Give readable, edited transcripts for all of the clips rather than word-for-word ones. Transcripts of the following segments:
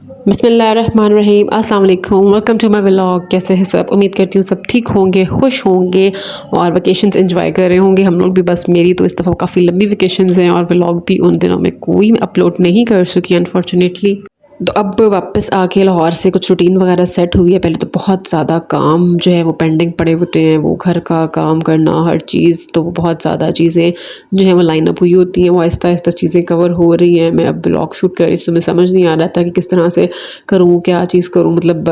बिस्मिल्लाहिर्रहमानिर्रहीम, अस्सलाम वालेकुम, वेलकम टू माय व्लॉग। कैसे हैं सब? उम्मीद करती हूँ सब ठीक होंगे, खुश होंगे और वेकेशंस एंजॉय कर रहे होंगे। हम लोग भी, बस मेरी तो इस दफ़ा काफ़ी लंबी वेकेशंस हैं और व्लॉग भी उन दिनों में कोई अपलोड नहीं कर सकी अनफॉर्चुनेटली। तो अब वापस आके लाहौर से कुछ रूटीन वगैरह सेट हुई है। पहले तो बहुत ज़्यादा काम जो है वो पेंडिंग पड़े होते हैं, वो घर का काम करना, हर चीज़, तो वो बहुत ज़्यादा चीज़ें जो है वो लाइन अप हुई होती हैं। वो आहिस्ता आहिस्ता चीज़ें कवर हो रही हैं। मैं अब ब्लॉग शूट कर रही थी तो मैं समझ नहीं आ रहा था कि किस तरह से करूँ, क्या चीज़ करूँ। मतलब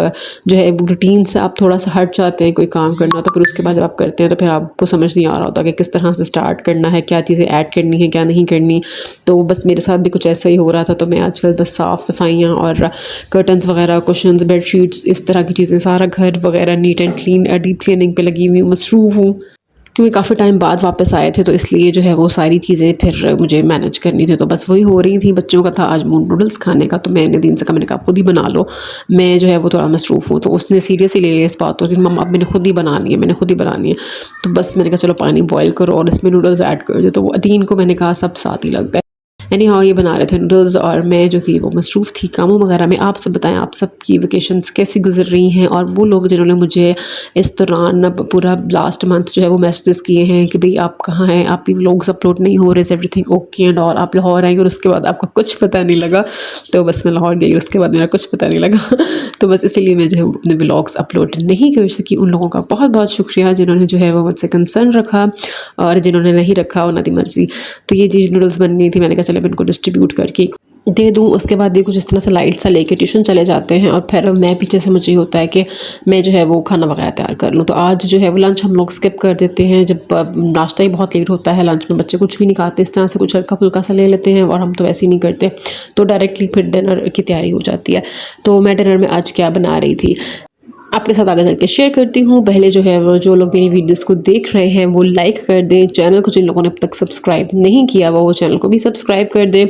जो है रूटीन से आप थोड़ा सा हट जाते हैं कोई काम करना, तो फिर उसके बाद जब आप करते हैं तो फिर आपको समझ नहीं आ रहा होता कि किस तरह से स्टार्ट करना है, क्या चीज़ें ऐड करनी है, क्या नहीं करनी। तो बस मेरे साथ भी कुछ ऐसा ही हो रहा था। तो मैं आजकल बस साफ़ सफाइयाँ और कर्टन्स वगैरह, कुशन्स, बेडशीट्स, इस तरह की चीज़ें, सारा घर वगैरह neat and clean, deep cleaning पे लगी हुई हूँ, मसरूफ़ हूँ। क्योंकि काफ़ी टाइम बाद वापस आए थे तो इसलिए जो है वो सारी चीज़ें फिर मुझे मैनेज करनी थी। तो बस वही हो रही थी। बच्चों का था आज मूड नूडल्स खाने का, तो मैंने दीन से कहा, मैंने कहा खुद ही बना लो, मैं जो है वो थोड़ा मसरूफ़ हूँ। तो उसने सीरियसली ले लिया इस बात को कि मम्मा अब मैंने खुद ही बनानी है, मैंने खुद ही बनानी है। तो बस मैंने कहा चलो पानी बॉयल करो और इसमें नूडल्स ऐड कर दो। तो वो अदीन को मैंने कहा सब साथ ही लग गए। एनी हाउ ये बना रहे थे नूडल्स और मैं जो थी वो मसरूफ़ थी कामों वगैरह में। आप सब बताएं, आप सबकी वेकेशंस कैसी गुजर रही हैं? और वो लोग जिन्होंने मुझे इस दौरान अब पूरा लास्ट मंथ जो है वो मैसेजेस किए हैं कि भाई आप कहाँ हैं, आपकी व्लॉग्स अपलोड नहीं हो रहे, एवरीथिंग ओके एंड ऑल, आप लाहौर आएंगे और उसके बाद आपका कुछ पता नहीं लगा। तो बस मैं लाहौर गई और उसके बाद मेरा कुछ पता नहीं लगा। तो बस इसीलिए मैं जो है अपने व्लॉग्स अपलोड नहीं कर सकी। उन लोगों का बहुत बहुत शुक्रिया जिन्होंने जो है वो मुझसे कंसर्न रखा, और जिन्होंने नहीं रखा उन्होंने मर्जी। तो ये चीज़ नूडल्स बननी थी, मैंने कहा चलो इनको डिस्ट्रीब्यूट करके दे दूँ। उसके बाद ये कुछ इस तरह से लाइट सा लेके ट्यूशन चले जाते हैं और फिर मैं पीछे से, मुझे होता है कि मैं जो है वो खाना वगैरह तैयार कर लूँ। तो आज जो है वो लंच हम लोग स्किप कर देते हैं। जब नाश्ता ही बहुत लेट होता है, लंच में बच्चे कुछ भी नहीं खाते, इस तरह से कुछ हल्का फुल्का सा ले लेते हैं और हम तो वैसे ही नहीं करते। तो डायरेक्टली फिर डिनर की तैयारी हो जाती है। तो मैं डिनर में आज क्या बना रही थी आपके साथ आगे चल के शेयर करती हूँ। पहले जो है वो जो लोग मेरी वीडियोस को देख रहे हैं वो लाइक कर दें। चैनल को जिन लोगों ने अब तक सब्सक्राइब नहीं किया वो चैनल को भी सब्सक्राइब कर दें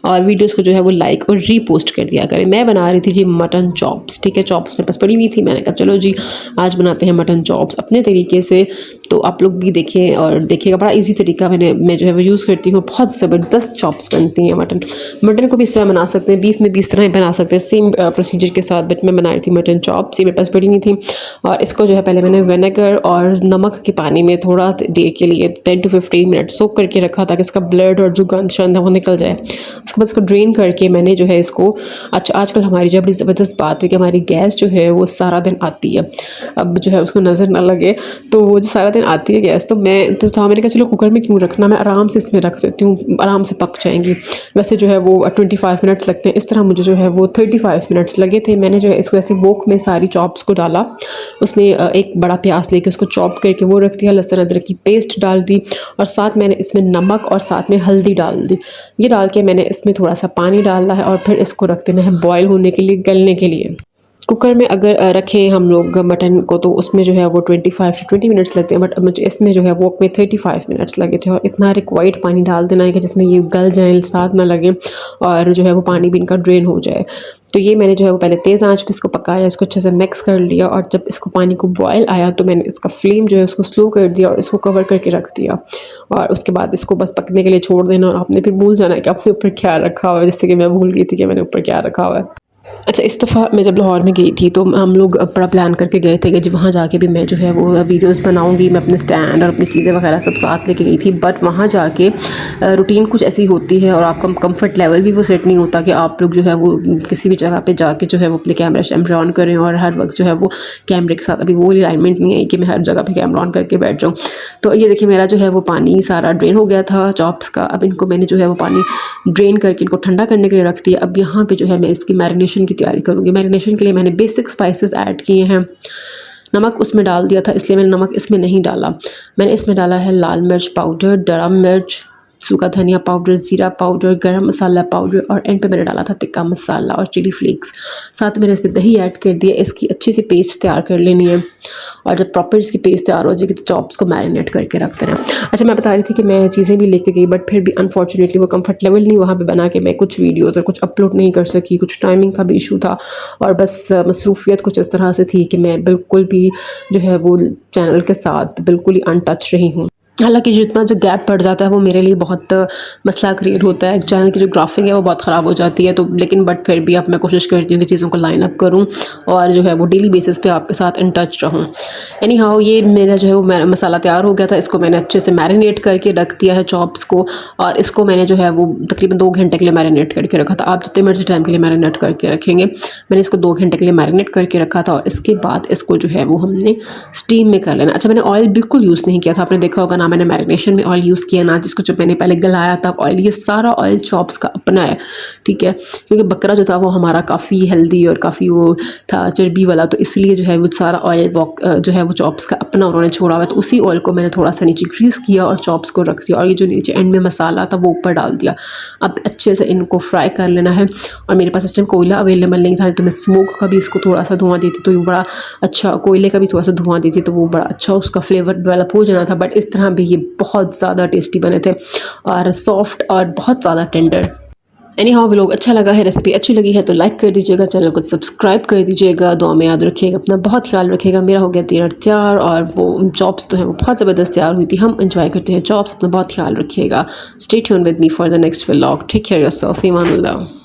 और वीडियोस को जो है वो लाइक और रीपोस्ट कर दिया करें। मैं बना रही थी जी मटन चॉप्स। ठीक है, चॉप्स मेरे पास पड़ी हुई थी, मैंने कहा चलो जी आज बनाते हैं मटन चॉप्स अपने तरीके से। तो आप लोग भी देखें और देखिएगा, बड़ा ईजी तरीका मैं जो है वो यूज़ करती हूँ। बहुत ज़बरदस्त चॉप्स बनती हैं। मटन को भी इस तरह बना सकते हैं, बीफ में भी इस तरह बना सकते हैं, सेम प्रोसीजर के साथ। बट मैं बना रही थी मटन चॉप्स, ये मेरे पास पड़ी हुई थी। और इसको जो है पहले मैंने विनेगर और नमक के पानी में थोड़ा देर के लिए 10 to 15 मिनट सोक करके रखा ताकि इसका ब्लड और जो गंद शंद है वो निकल जाए। उसके बाद इसको ड्रेन करके मैंने जो है इसको, अच्छा आजकल हमारी जो बड़ी ज़बरदस्त बात है कि हमारी गैस जो है वो सारा दिन आती है। अब जो है उसको नज़र ना लगे, तो वो जो सारा दिन आती है गैस, तो मैंने कहा चलो कुकर में क्यों रखना, मैं आराम से इसमें रख देती हूँ, आराम से पक जाएंगी। वैसे जो है वो 25 मिनट्स लगते हैं, इस तरह मुझे जो है वो 35 मिनट्स लगे थे। मैंने जो है इसको ऐसे वोक में सारी चॉप्स को डाला, उसमें एक बड़ा प्याज लेके उसको चॉप करके वो रख दिया, लहसुन अदरक की पेस्ट डाल दी और साथ मैंने इसमें नमक और साथ में हल्दी डाल दी। ये डाल के मैंने इसमें थोड़ा सा पानी डालना है और फिर इसको रख देना है बॉयल होने के लिए, गलने के लिए। कुकर में अगर रखें हम लोग मटन को तो उसमें जो है वो 25 से 20 मिनट्स लगते हैं, बट मुझे इसमें जो है वो में 35 मिनट्स लगे थे। और इतना रिक्वायर्ड पानी डाल देना है कि जिसमें ये गल जाए, साथ ना लगे और जो है वो पानी भी इनका ड्रेन हो जाए। तो ये मैंने जो है वो पहले तेज़ आंच पे इसको पकाया, इसको अच्छे से मिक्स कर लिया और जब इसको पानी को बॉयल आया तो मैंने इसका फ्लेम जो है उसको स्लो कर दिया और इसको कवर करके रख दिया। और उसके बाद इसको बस पकने के लिए छोड़ देना और आपने फिर भूल जाना है कि आपने ऊपर क्या रखा हुआ है, जैसे कि मैं भूल गई थी कि मैंने ऊपर क्या रखा हुआ है। अच्छा, इस दफ़ा मैं जब लाहौर में गई थी तो हम लोग बड़ा प्लान करके गए थे कि जब वहाँ जाके भी मैं जो है वो वीडियोस बनाऊंगी। मैं अपने स्टैंड और अपनी चीज़ें वगैरह सब साथ लेके गई थी, बट वहाँ जाके रूटीन कुछ ऐसी होती है और आपका कंफर्ट लेवल भी वो सेट नहीं होता कि आप लोग जो है वो किसी भी जगह पे जाके जो है वो अपने कैमरा शैमरा ऑन करें और हर वक्त जो है वो कैमरे के साथ। अभी वो अलाइनमेंट नहीं आई कि मैं हर जगह पर कैमरा ऑन करके बैठ जाऊँ। तो ये देखिए मेरा जो है वो पानी सारा ड्रेन हो गया था चॉप्स का। अब इनको मैंने जो है वो पानी ड्रेन करके इनको ठंडा करने के लिए रख दिया। अब यहाँ पे जो है मैं इसकी मैरिनेशन की तैयारी करूँगी। मैरिनेशन के लिए मैंने बेसिक स्पाइसेस ऐड किए हैं। नमक उसमें डाल दिया था, इसलिए मैंने नमक इसमें नहीं डाला। मैंने इसमें डाला है लाल मिर्च पाउडर, दड़ा मिर्च, सूखा धनिया पाउडर, ज़ीरा पाउडर, गरम मसाला पाउडर और एंड पे मैंने डाला था तिक्का मसाला और चिली फ्लेक्स। साथ मैंने इसमें दही ऐड कर दिया। इसकी अच्छी सी पेस्ट तैयार कर लेनी है और जब प्रॉपर इसकी पेस्ट तैयार हो जाएगी तो चॉप्स को मैरिनेट करके रख देना। अच्छा, मैं बता रही थी कि मैं चीज़ें भी लेके गई, बट फिर भी अनफॉर्चुनेटली वो कंफर्ट लेवल नहीं वहाँ पे बना के मैं कुछ वीडियोज़ और कुछ अपलोड नहीं कर सकी। कुछ टाइमिंग का भी इशू था और बस मसरूफियत कुछ इस तरह से थी कि मैं बिल्कुल भी जो है वो चैनल के साथ बिल्कुल ही अनटच रही हूँ। हालाँकि जितना जो गैप पड़ जाता है वो मेरे लिए बहुत मसला क्रिएट होता है। चैनल की जो ग्राफिंग है वो बहुत ख़राब हो जाती है, तो लेकिन बट फिर भी अब मैं कोशिश करती हूँ कि चीज़ों को लाइन अप करूँ और जो है वो डेली बेसिस पे आपके साथ इन टच रहूँ। एनी हाउ ये मेरा जो है वो मसाला तैयार हो गया था। इसको मैंने अच्छे से मैरिनेट करके रख दिया है चॉप्स को, और इसको मैंने जो है वो तकरीबन 2 घंटे के लिए मैरिनेट करके रखा था। आप जितने मर्जी टाइम के लिए मैरिनेट करके रखेंगे, मैंने इसको 2 घंटे के लिए मैरिनेट करके रखा था। और इसके बाद इसको जो है वो हमने स्टीम में कर लेना। अच्छा, मैंने ऑयल बिल्कुल यूज़ नहीं किया था, आपने देखा होगा ना मैंने मैरिनेशन में ऑयल यूज़ किया ना जिसको जो मैंने पहले गलाया था ऑयल। ये सारा ऑयल चॉप्स का अपना है, ठीक है, क्योंकि बकरा जो था वो हमारा काफ़ी हेल्दी और काफ़ी वो था चर्बी वाला, तो इसलिए जो है वो सारा ऑयल जो है वो चॉप्स का अपना उन्होंने छोड़ा हुआ है। तो उसी ऑयल को मैंने थोड़ा सा नीचे ग्रीस किया और चॉप्स को रख दिया, और ये जो नीचे एंड में मसाला था वो ऊपर डाल दिया। अब अच्छे से इनको फ्राई कर लेना है। और मेरे पास इस टाइम कोयला अवेलेबल नहीं था, तो मैं स्मोक का भी इसको थोड़ा सा धुआं देती तो ये बड़ा अच्छा, कोयले का भी थोड़ा सा धुआं देती तो वो बड़ा अच्छा उसका फ्लेवर डेवलप हो जाना था। बट इस तरह भी ये बहुत ज़्यादा टेस्टी बने थे और सॉफ्ट और बहुत ज़्यादा टेंडर। एनी हाउ व्लॉग अच्छा लगा है, रेसिपी अच्छी लगी है तो लाइक कर दीजिएगा, चैनल को सब्सक्राइब कर दीजिएगा। दुआ में याद रखिएगा, अपना बहुत ख्याल रखिएगा। मेरा हो गया डिनर तैयार, और वो चॉप्स तो हैं वो बहुत ज़बरदस्त तैयार हुई थी। हम इंजॉय करते हैं चॉप्स। अपना बहुत ख्याल रखिएगा। Stay tuned with me for the next vlog. Take care yourself. ईमान अल्लाह।